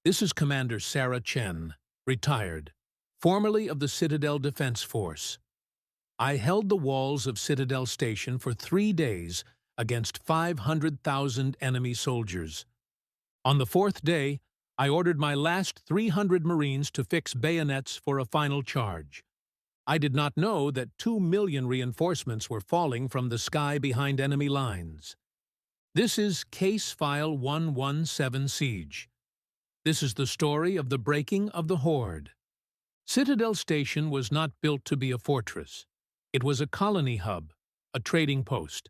This is Commander Sarah Chen, retired, formerly of the Citadel Defense Force. I held the walls of Citadel Station for 3 days against 500,000 enemy soldiers. On the 4th day, I ordered my last 300 Marines to fix bayonets for a final charge. I did not know that 2 million reinforcements were falling from the sky behind enemy lines. This is Case File 117 Siege. This is the story of the breaking of the Horde. Citadel Station was not built to be a fortress. It was a colony hub, a trading post,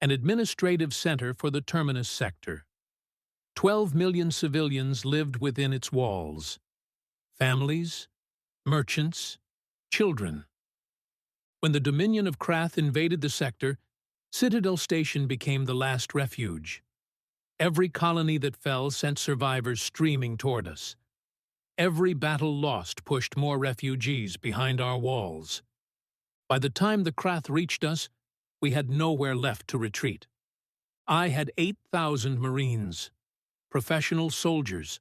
an administrative center for the Terminus Sector. 12 million civilians lived within its walls. Families, merchants, children. When the Dominion of Krath invaded the sector, Citadel Station became the last refuge. Every colony that fell sent survivors streaming toward us. Every battle lost pushed more refugees behind our walls. By the time the Krath reached us, we had nowhere left to retreat. I had 8,000 Marines, professional soldiers,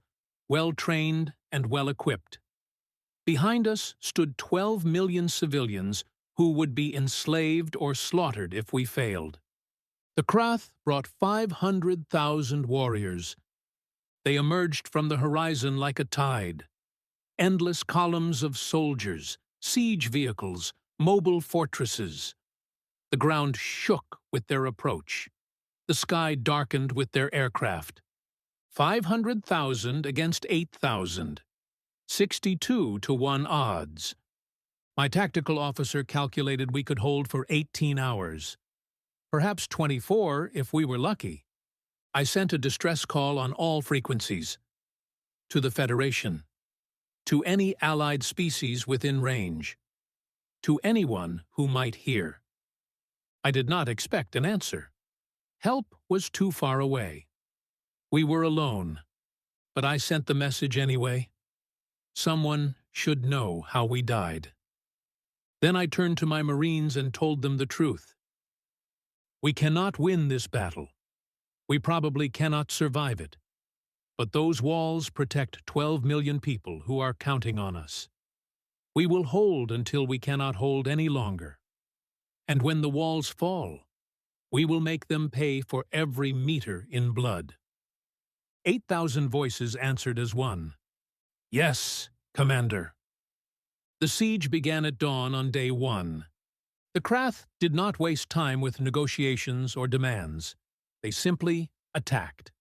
well-trained and well-equipped. Behind us stood 12 million civilians who would be enslaved or slaughtered if we failed. The Krath brought 500,000 warriors. They emerged from the horizon like a tide. Endless columns of soldiers, siege vehicles, mobile fortresses. The ground shook with their approach. The sky darkened with their aircraft. 500,000 against 8,000. 62 to 1 odds. My tactical officer calculated we could hold for 18 hours. Perhaps 24 if we were lucky. I sent a distress call on all frequencies. To the Federation. To any allied species within range. To anyone who might hear. I did not expect an answer. Help was too far away. We were alone, but I sent the message anyway. Someone should know how we died. Then I turned to my Marines and told them the truth. We cannot win this battle. We probably cannot survive it. But those walls protect 12 million people who are counting on us. We will hold until we cannot hold any longer. And when the walls fall, we will make them pay for every meter in blood. 8,000 voices answered as one. Yes, Commander. The siege began at dawn on day 1. The Krath did not waste time with negotiations or demands. They simply attacked.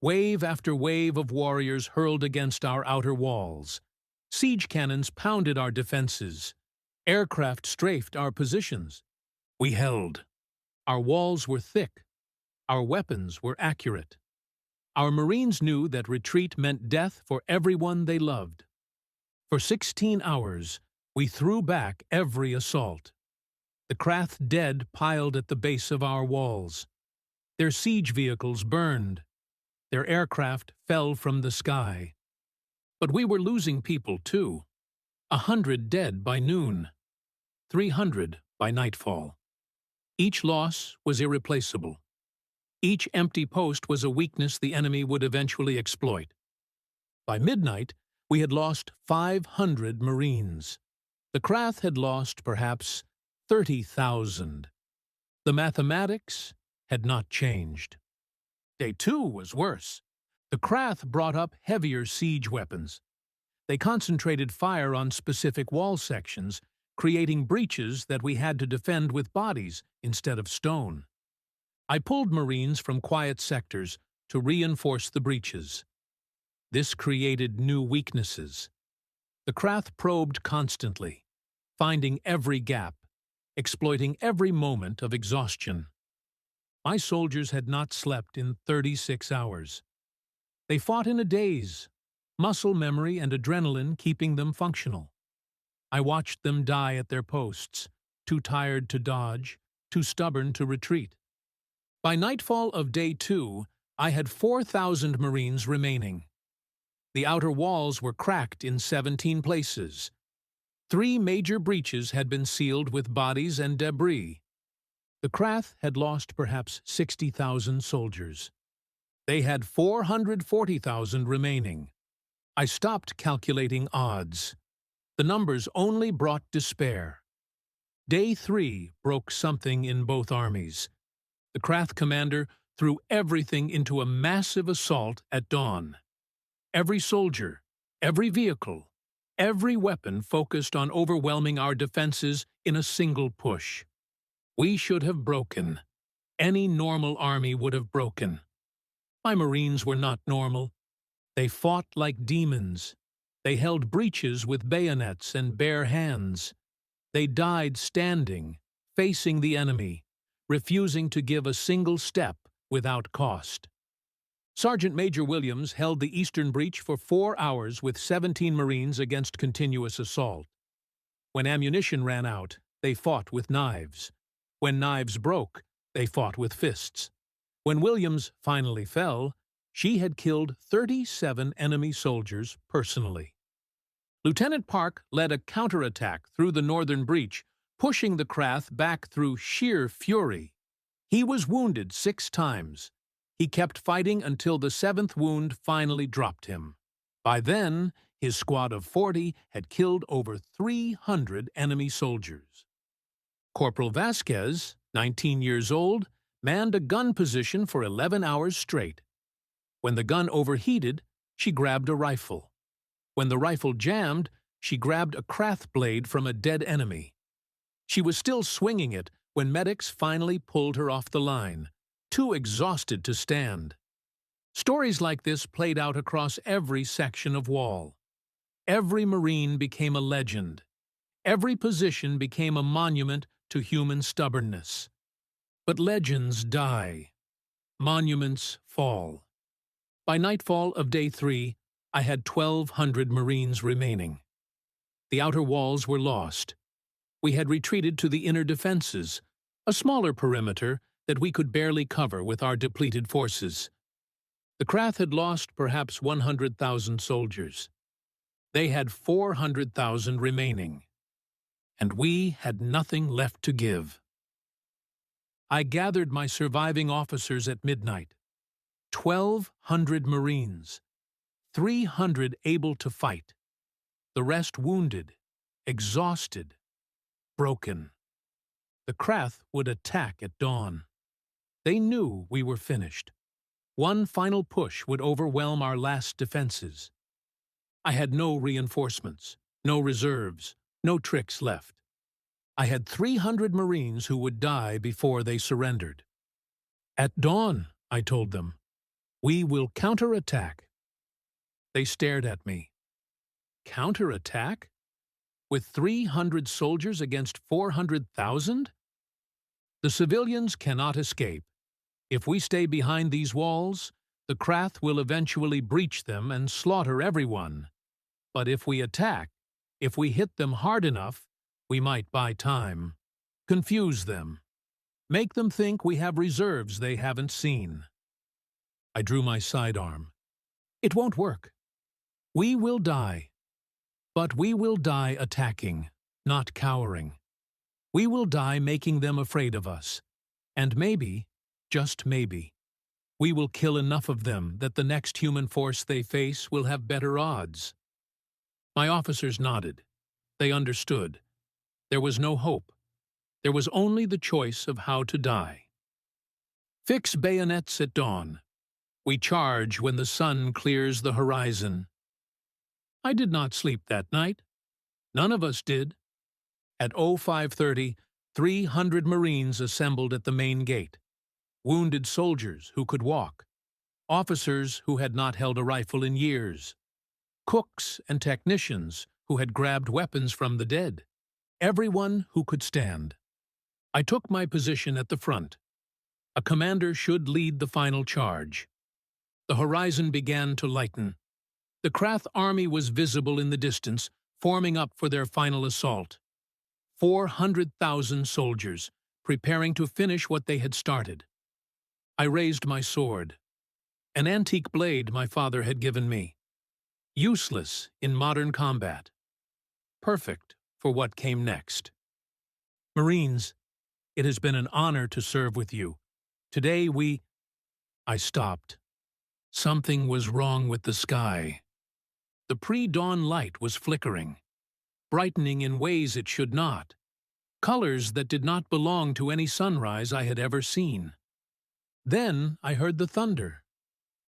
Wave after wave of warriors hurled against our outer walls. Siege cannons pounded our defenses. Aircraft strafed our positions. We held. Our walls were thick. Our weapons were accurate. Our Marines knew that retreat meant death for everyone they loved. For 16 hours, we threw back every assault. The Krath dead piled at the base of our walls. Their siege vehicles burned. Their aircraft fell from the sky. But we were losing people too. 100 dead by noon. 300 by nightfall. Each loss was irreplaceable. Each empty post was a weakness the enemy would eventually exploit. By midnight, we had lost 500 Marines. The Krath had lost perhaps 30,000. The mathematics had not changed. Day 2 was worse. The Krath brought up heavier siege weapons. They concentrated fire on specific wall sections, creating breaches that we had to defend with bodies instead of stone. I pulled Marines from quiet sectors to reinforce the breaches. This created new weaknesses. The Krath probed constantly, finding every gap, exploiting every moment of exhaustion. My soldiers had not slept in 36 hours. They fought in a daze, muscle memory and adrenaline keeping them functional. I watched them die at their posts, too tired to dodge, too stubborn to retreat. By nightfall of day 2, I had 4,000 Marines remaining. The outer walls were cracked in 17 places. 3 major breaches had been sealed with bodies and debris. The Krath had lost perhaps 60,000 soldiers. They had 440,000 remaining. I stopped calculating odds. The numbers only brought despair. Day 3 broke something in both armies. The Krath commander threw everything into a massive assault at dawn. Every soldier, every vehicle, every weapon focused on overwhelming our defenses in a single push. We should have broken. Any normal army would have broken. My Marines were not normal. They fought like demons. They held breaches with bayonets and bare hands. They died standing, facing the enemy, refusing to give a single step without cost. Sergeant Major Williams held the eastern breach for 4 hours with 17 Marines against continuous assault. When ammunition ran out, they fought with knives. When knives broke, they fought with fists. When Williams finally fell, she had killed 37 enemy soldiers personally. Lieutenant Park led a counterattack through the northern breach, pushing the Krath back through sheer fury. He was wounded 6 times. He kept fighting until the 7th wound finally dropped him. By then, his squad of 40 had killed over 300 enemy soldiers. Corporal Vasquez, 19 years old, manned a gun position for 11 hours straight. When the gun overheated, she grabbed a rifle. When the rifle jammed, she grabbed a Krath blade from a dead enemy. She was still swinging it when medics finally pulled her off the line, too exhausted to stand. Stories like this played out across every section of wall. Every Marine became a legend. Every position became a monument to human stubbornness. But legends die. Monuments fall. By nightfall of day 3, I had 1,200 Marines remaining. The outer walls were lost. We had retreated to the inner defenses, a smaller perimeter that we could barely cover with our depleted forces. The Krath had lost perhaps 100,000 soldiers. They had 400,000 remaining. And we had nothing left to give. I gathered my surviving officers at midnight. 1,200 Marines, 300 able to fight, the rest wounded, exhausted, broken. The Krath would attack at dawn. They knew we were finished. One final push would overwhelm our last defenses. I had no reinforcements, no reserves, no tricks left. I had 300 Marines who would die before they surrendered. At dawn, I told them, we will counterattack. They stared at me. Counterattack? With 300 soldiers against 400,000? The civilians cannot escape. If we stay behind these walls, the Krath will eventually breach them and slaughter everyone. But if we attack, if we hit them hard enough, we might buy time. Confuse them. Make them think we have reserves they haven't seen. I drew my sidearm. It won't work. We will die. But we will die attacking, not cowering. We will die making them afraid of us. And maybe, just maybe, we will kill enough of them that the next human force they face will have better odds. My officers nodded. They understood. There was no hope. There was only the choice of how to die. Fix bayonets at dawn. We charge when the sun clears the horizon. I did not sleep that night. None of us did. At 05:30, 300 Marines assembled at the main gate. Wounded soldiers who could walk. Officers who had not held a rifle in years. Cooks and technicians who had grabbed weapons from the dead. Everyone who could stand. I took my position at the front. A commander should lead the final charge. The horizon began to lighten. The Krath army was visible in the distance, forming up for their final assault. 400,000 soldiers, preparing to finish what they had started. I raised my sword, an antique blade my father had given me. Useless in modern combat. Perfect for what came next. Marines, it has been an honor to serve with you. Today I stopped. Something was wrong with the sky. The pre-dawn light was flickering, brightening in ways it should not, colors that did not belong to any sunrise I had ever seen. Then I heard the thunder.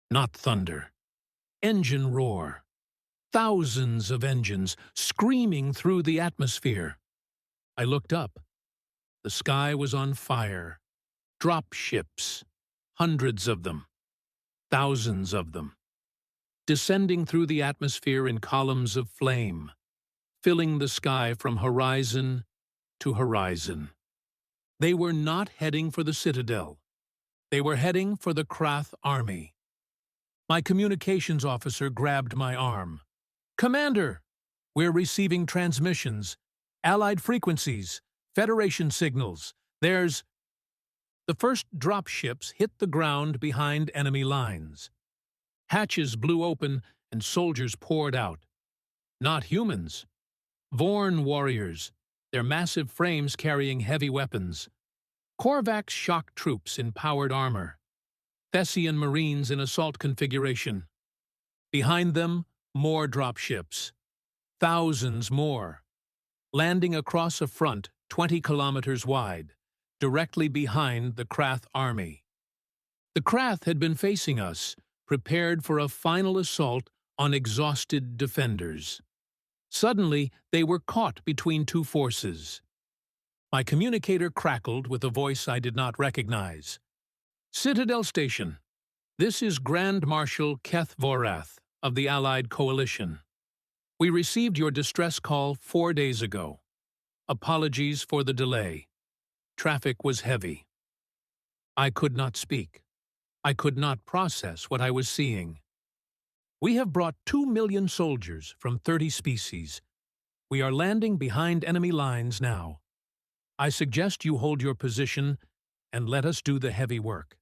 Not thunder. Engine roar. Thousands of engines screaming through the atmosphere. I looked up. The sky was on fire. Drop ships. Hundreds of them. Thousands of them. Descending through the atmosphere in columns of flame, filling the sky from horizon to horizon. They were not heading for the Citadel. They were heading for the Krath army. My communications officer grabbed my arm. "Commander, we're receiving transmissions, Allied frequencies, Federation signals. There's—" The first drop ships hit the ground behind enemy lines. Hatches blew open and soldiers poured out. Not humans. Vorn warriors, their massive frames carrying heavy weapons. Korvax shock troops in powered armor. Thessian marines in assault configuration. Behind them, more drop ships. Thousands more. Landing across a front 20 kilometers wide, directly behind the Krath army. The Krath had been facing us, prepared for a final assault on exhausted defenders. Suddenly, they were caught between two forces. My communicator crackled with a voice I did not recognize. "Citadel Station. This is Grand Marshal Keth Vorath of the Allied Coalition. We received your distress call 4 days ago. Apologies for the delay. Traffic was heavy." I could not speak. I could not process what I was seeing. "We have brought 2 million soldiers from 30 species. We are landing behind enemy lines now. I suggest you hold your position and let us do the heavy work.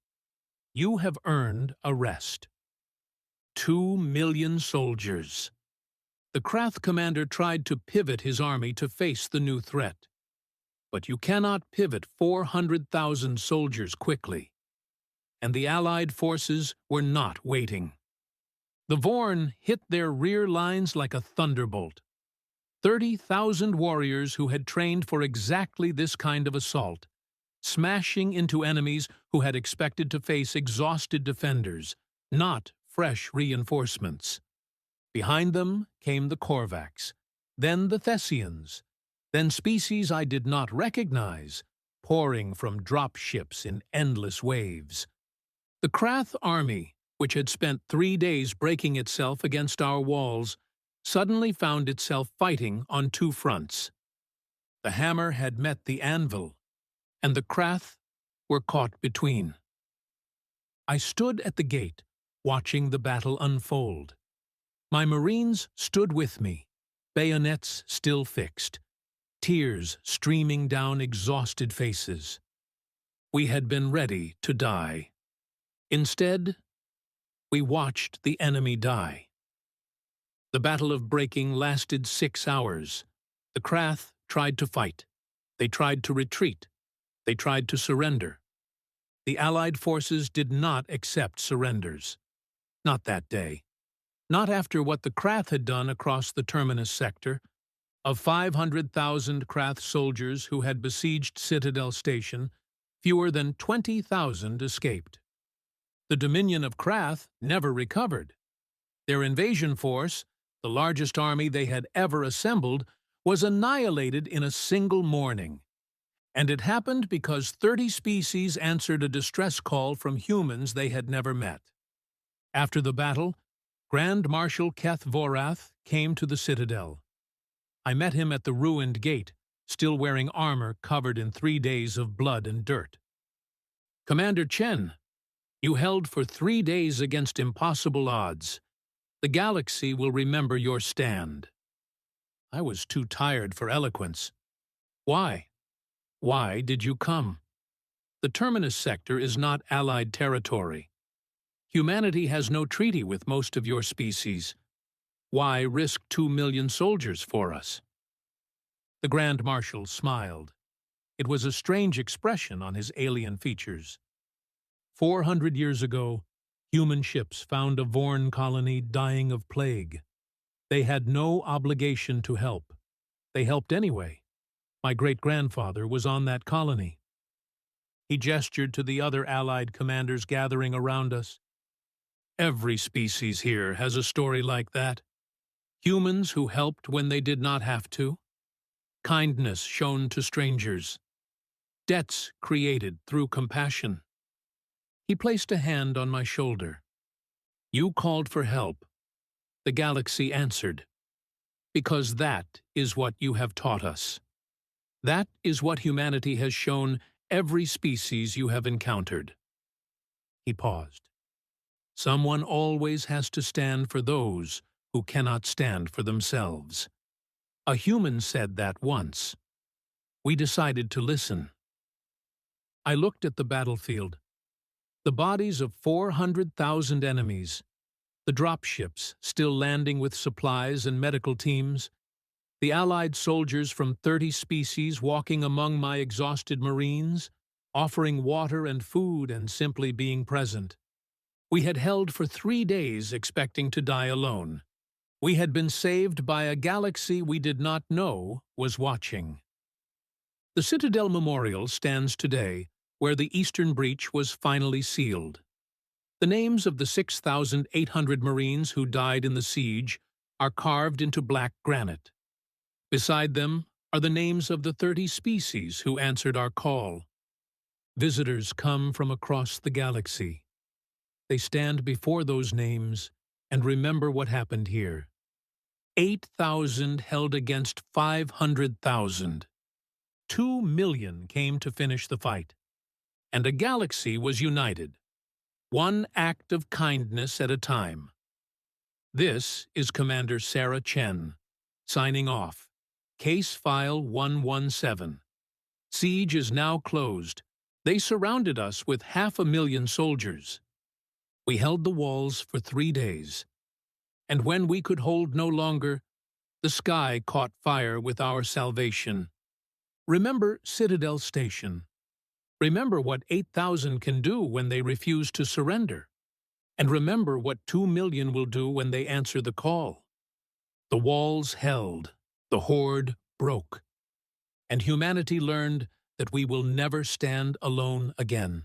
You have earned a rest." 2 million soldiers. The Krath commander tried to pivot his army to face the new threat. But you cannot pivot 400,000 soldiers quickly. And the Allied forces were not waiting. The Vorn hit their rear lines like a thunderbolt. 30,000 warriors who had trained for exactly this kind of assault, smashing into enemies who had expected to face exhausted defenders, not fresh reinforcements. Behind them came the Korvax, then the Thessians, then species I did not recognize, pouring from drop ships in endless waves. The Krath army, which had spent 3 days breaking itself against our walls, suddenly found itself fighting on 2 fronts. The hammer had met the anvil, and the Krath were caught between. I stood at the gate, watching the battle unfold. My Marines stood with me, bayonets still fixed, tears streaming down exhausted faces. We had been ready to die. Instead, we watched the enemy die. The Battle of Breaking lasted 6 hours. The Krath tried to fight. They tried to retreat. They tried to surrender. The Allied forces did not accept surrenders. Not that day. Not after what the Krath had done across the Terminus Sector. Of 500,000 Krath soldiers who had besieged Citadel Station, fewer than 20,000 escaped. The Dominion of Krath never recovered. Their invasion force, the largest army they had ever assembled, was annihilated in a single morning. And it happened because 30 species answered a distress call from humans they had never met. After the battle, Grand Marshal Keth Vorath came to the Citadel. I met him at the ruined gate, still wearing armor covered in 3 days of blood and dirt. "Commander Chen, you held for 3 days against impossible odds. The galaxy will remember your stand." I was too tired for eloquence. "Why? Why did you come? The Terminus Sector is not Allied territory. Humanity has no treaty with most of your species. Why risk 2 million soldiers for us?" The Grand Marshal smiled. It was a strange expression on his alien features. 400 years ago, human ships found a Vorn colony dying of plague. They had no obligation to help. They helped anyway. My great-grandfather was on that colony. He gestured to the other Allied commanders gathering around us. Every species here has a story like that. Humans who helped when they did not have to. Kindness shown to strangers. Debts created through compassion. He placed a hand on my shoulder. You called for help. The galaxy answered. Because that is what you have taught us. That is what humanity has shown every species you have encountered. He paused. Someone always has to stand for those who cannot stand for themselves. A human said that once. We decided to listen. I looked at the battlefield. The bodies of 400,000 enemies. The dropships still landing with supplies and medical teams. The Allied soldiers from 30 species walking among my exhausted Marines, offering water and food and simply being present. We had held for 3 days expecting to die alone. We had been saved by a galaxy we did not know was watching. The Citadel Memorial stands today where the Eastern Breach was finally sealed. The names of the 6,800 Marines who died in the siege are carved into black granite. Beside them are the names of the 30 species who answered our call. Visitors come from across the galaxy. They stand before those names and remember what happened here. 8,000 held against 500,000. 2 million came to finish the fight. And a galaxy was united. One act of kindness at a time. This is Commander Sarah Chen, signing off. Case File 117. Siege is now closed. They surrounded us with 500,000 soldiers. We held the walls for 3 days. And when we could hold no longer, the sky caught fire with our salvation. Remember Citadel Station. Remember what 8,000 can do when they refuse to surrender. And remember what 2 million will do when they answer the call. The walls held, the horde broke, and humanity learned that we will never stand alone again.